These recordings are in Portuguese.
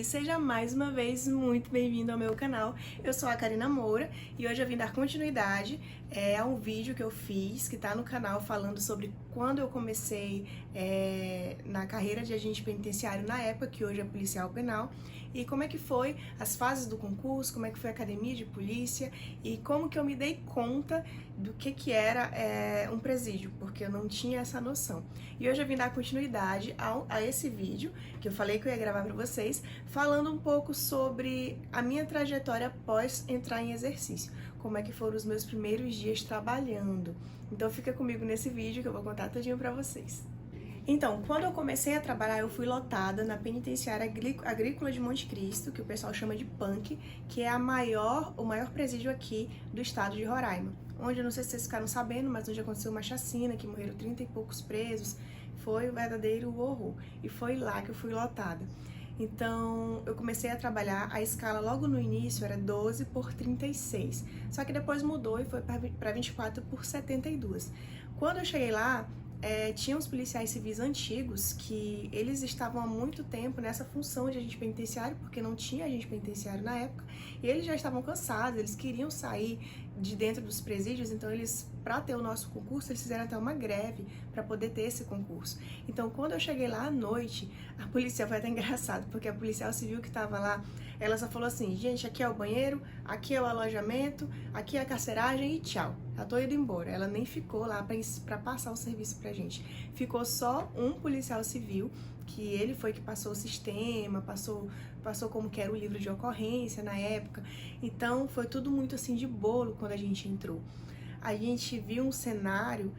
Oi, seja mais uma vez muito bem-vindo ao meu canal. Eu sou a Karina Moura e hoje eu vim dar continuidade a um vídeo que eu fiz, que tá no canal, falando sobre quando eu comecei na carreira de agente penitenciário na época, que hoje é policial penal, e como é que foi as fases do concurso, como é que foi a academia de polícia e como que eu me dei conta do que era um presídio, porque eu não tinha essa noção. E hoje eu vim dar continuidade a esse vídeo, que eu falei que eu ia gravar para vocês, falando um pouco sobre a minha trajetória após entrar em exercício, como é que foram os meus primeiros dias trabalhando. Então fica comigo nesse vídeo que eu vou contar tudinho para vocês. Então, quando eu comecei a trabalhar, eu fui lotada na penitenciária agrícola de Monte Cristo, que o pessoal chama de PANC, que é o maior presídio aqui do estado de Roraima. Onde, eu não sei se vocês ficaram sabendo, mas onde aconteceu uma chacina, que morreram 30 e poucos presos, foi um verdadeiro horror. E foi lá que eu fui lotada. Então, eu comecei a trabalhar, a escala logo no início era 12 por 36, só que depois mudou e foi para 24 por 72. Quando eu cheguei lá, tinha uns policiais civis antigos que eles estavam há muito tempo nessa função de agente penitenciário, porque não tinha agente penitenciário na época, e eles já estavam cansados, eles queriam sair de dentro dos presídios, então eles, para ter o nosso concurso, eles fizeram até uma greve para poder ter esse concurso. Então, quando eu cheguei lá à noite, a policial foi até engraçado, porque a policial civil que estava lá, ela só falou assim: gente, aqui é o banheiro, aqui é o alojamento, aqui é a carceragem e tchau. Já tô indo embora. Ela nem ficou lá para passar o serviço pra gente. Ficou só um policial civil, que ele foi que passou o sistema, passou como que era o livro de ocorrência na época. Então foi tudo muito assim de bolo quando a gente entrou. A gente viu um cenário,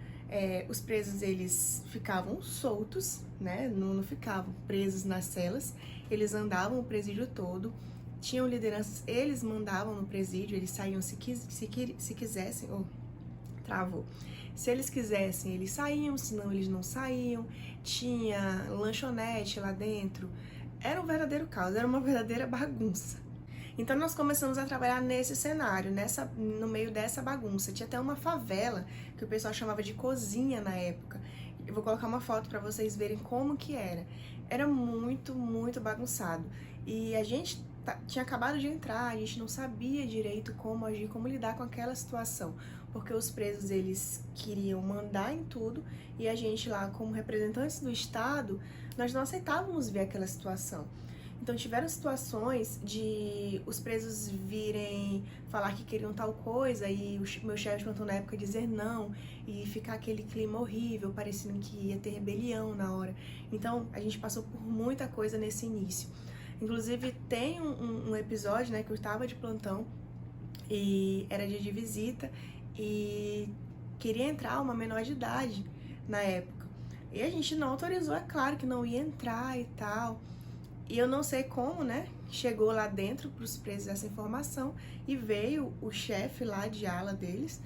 os presos eles ficavam soltos, né? Não ficavam presos nas celas, eles andavam o presídio todo, tinham lideranças, eles mandavam no presídio, eles saíam se quisessem, travou. Se eles quisessem, eles saíam, senão eles não saíam. Tinha lanchonete lá dentro. Era um verdadeiro caos, era uma verdadeira bagunça. Então nós começamos a trabalhar nesse cenário, no meio dessa bagunça. Tinha até uma favela que o pessoal chamava de cozinha na época. Eu vou colocar uma foto para vocês verem como que era. Era muito, muito bagunçado. E a gente tinha acabado de entrar, a gente não sabia direito como agir, como lidar com aquela situação, porque os presos eles queriam mandar em tudo e a gente lá, como representantes do Estado, nós não aceitávamos ver aquela situação. Então tiveram situações de os presos virem falar que queriam tal coisa e o meu chefe de plantão na época dizer não e ficar aquele clima horrível, parecendo que ia ter rebelião na hora. Então a gente passou por muita coisa nesse início. Inclusive tem um episódio, né, que eu estava de plantão e era dia de visita e queria entrar uma menor de idade na época. E a gente não autorizou, é claro que não ia entrar e tal. E eu não sei como, né, chegou lá dentro para os presos essa informação e veio o chefe lá de ala deles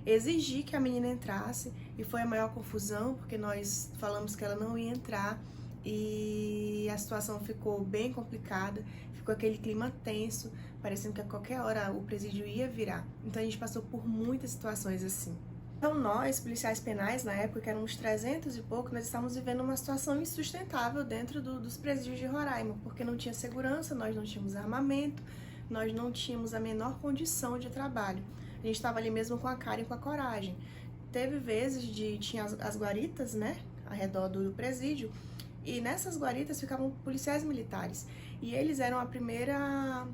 exigir que a menina entrasse e foi a maior confusão, porque nós falamos que ela não ia entrar e a situação ficou bem complicada, ficou aquele clima tenso, parecendo que a qualquer hora o presídio ia virar. Então a gente passou por muitas situações assim. Então nós, policiais penais, na época, que éramos 300 e pouco, nós estávamos vivendo uma situação insustentável dentro dos presídios de Roraima, porque não tinha segurança, nós não tínhamos armamento, nós não tínhamos a menor condição de trabalho. A gente estava ali mesmo com a cara e com a coragem. Teve vezes tinha as guaritas, né, ao redor do presídio, e nessas guaritas ficavam policiais militares, e eles eram a primeira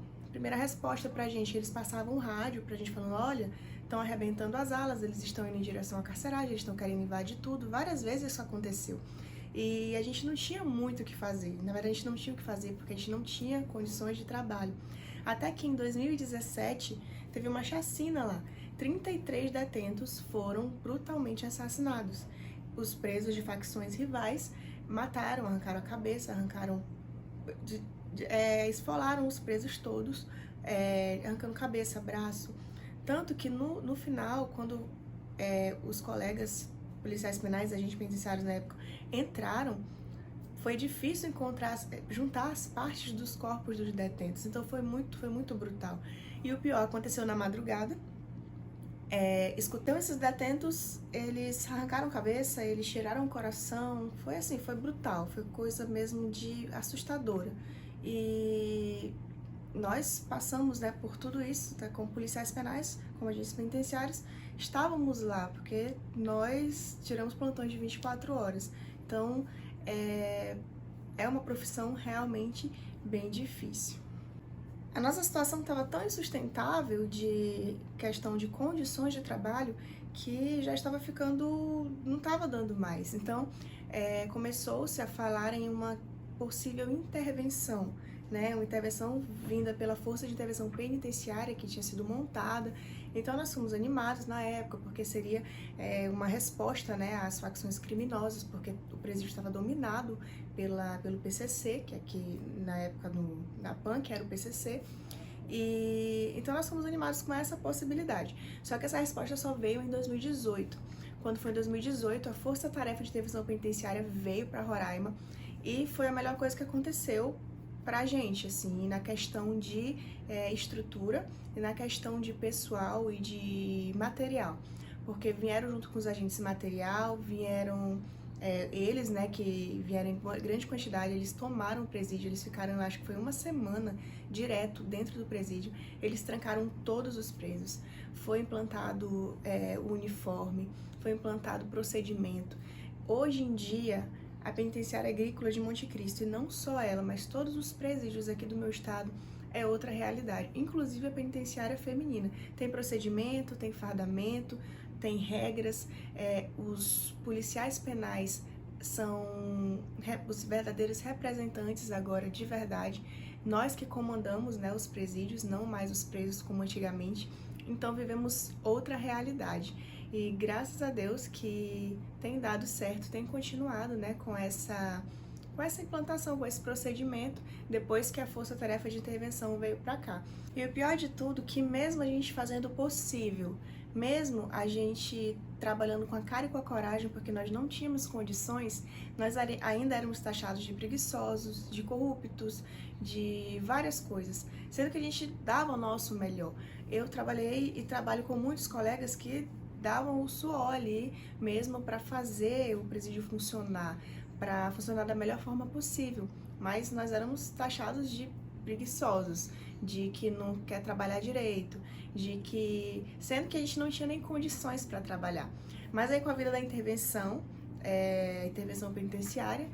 resposta pra gente. Eles passavam um rádio pra gente falando: olha, estão arrebentando as alas, eles estão indo em direção à carceragem, eles estão querendo invadir tudo. Várias vezes isso aconteceu. E a gente não tinha muito o que fazer. Na verdade, a gente não tinha o que fazer porque a gente não tinha condições de trabalho. Até que em 2017 teve uma chacina lá. 33 detentos foram brutalmente assassinados. Os presos de facções rivais mataram, arrancaram a cabeça, esfolaram os presos todos, arrancando cabeça, braço. Tanto que no final, quando os colegas policiais penais, agentes penitenciários na época, entraram, foi difícil juntar as partes dos corpos dos detentos. Então foi muito brutal. E o pior aconteceu na madrugada. Escutando esses detentos, eles arrancaram a cabeça, eles tiraram o coração. Foi assim, foi brutal, foi coisa mesmo de assustadora. E nós passamos, né, por tudo isso, tá, com policiais penais, como agentes penitenciários, estávamos lá, porque nós tiramos plantões de 24 horas. Então, é uma profissão realmente bem difícil. A nossa situação estava tão insustentável de questão de condições de trabalho que já estava ficando, não estava dando mais. Então, começou-se a falar em uma possível intervenção, né? Uma intervenção vinda pela Força de Intervenção Penitenciária que tinha sido montada. Então, nós fomos animados na época, porque seria uma resposta, né, às facções criminosas, porque o presídio estava dominado pelo PCC, que aqui na época da PAN, que era o PCC, e então nós fomos animados com essa possibilidade. Só que essa resposta só veio em 2018. Quando foi em 2018, a Força Tarefa de Intervenção Penitenciária veio para Roraima e foi a melhor coisa que aconteceu pra gente, assim, na questão de estrutura e na questão de pessoal e de material, porque vieram junto com os agentes de material, vieram eles, né, que vieram em grande quantidade, eles tomaram o presídio, eles ficaram, acho que foi uma semana direto dentro do presídio, eles trancaram todos os presos, foi implantado o uniforme, foi implantado o procedimento. Hoje em dia, a Penitenciária Agrícola de Monte Cristo, e não só ela, mas todos os presídios aqui do meu estado, é outra realidade, inclusive a penitenciária feminina. Tem procedimento, tem fardamento, tem regras, os policiais penais são os verdadeiros representantes agora de verdade, nós que comandamos, né, os presídios, não mais os presos como antigamente, então vivemos outra realidade. E graças a Deus que tem dado certo, tem continuado, né, com essa implantação, com esse procedimento, depois que a Força Tarefa de Intervenção veio para cá. E o pior de tudo, que mesmo a gente fazendo o possível, mesmo a gente trabalhando com a cara e com a coragem, porque nós não tínhamos condições, nós ainda éramos taxados de preguiçosos, de corruptos, de várias coisas, sendo que a gente dava o nosso melhor. Eu trabalhei e trabalho com muitos colegas que davam o suor ali mesmo para fazer o presídio funcionar, para funcionar da melhor forma possível, mas nós éramos taxados de preguiçosos, de que não quer trabalhar direito, de que, sendo que a gente não tinha nem condições para trabalhar. Mas aí com a vida da intervenção penitenciária,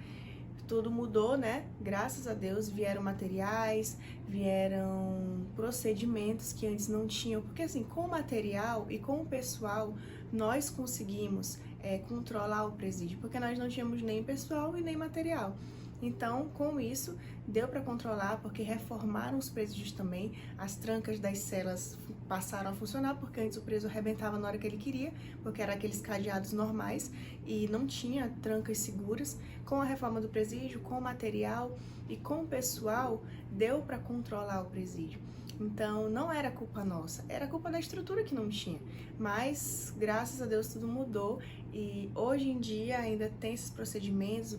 tudo mudou, né? Graças a Deus vieram materiais, vieram procedimentos que antes não tinham, porque assim, com o material e com o pessoal, nós conseguimos controlar o presídio, porque nós não tínhamos nem pessoal e nem material. Então, com isso, deu para controlar, porque reformaram os presídios também, as trancas das celas passaram a funcionar, porque antes o preso arrebentava na hora que ele queria, porque eram aqueles cadeados normais e não tinha trancas seguras. Com a reforma do presídio, com o material e com o pessoal, deu para controlar o presídio. Então, não era culpa nossa, era culpa da estrutura que não tinha. Mas, graças a Deus, tudo mudou e hoje em dia ainda tem esses procedimentos,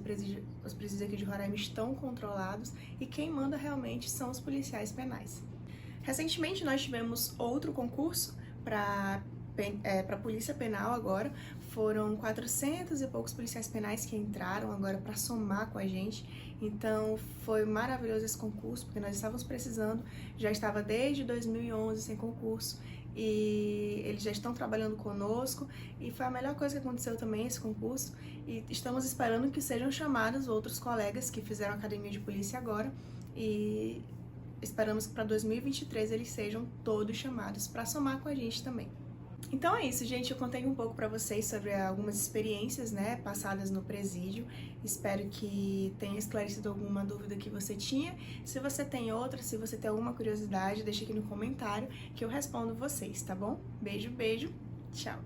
os presídios aqui de Roraima estão controlados e quem manda realmente são os policiais penais. Recentemente, nós tivemos outro concurso para Polícia Penal agora, foram 400 e poucos policiais penais que entraram agora para somar com a gente, então foi maravilhoso esse concurso, porque nós estávamos precisando, já estava desde 2011 sem concurso, e eles já estão trabalhando conosco, e foi a melhor coisa que aconteceu também esse concurso, e estamos esperando que sejam chamados outros colegas que fizeram academia de polícia agora, e esperamos que para 2023 eles sejam todos chamados para somar com a gente também. Então é isso, gente, eu contei um pouco para vocês sobre algumas experiências, né, passadas no presídio. Espero que tenha esclarecido alguma dúvida que você tinha. Se você tem outra, se você tem alguma curiosidade, deixa aqui no comentário que eu respondo vocês, tá bom? Beijo, beijo, tchau!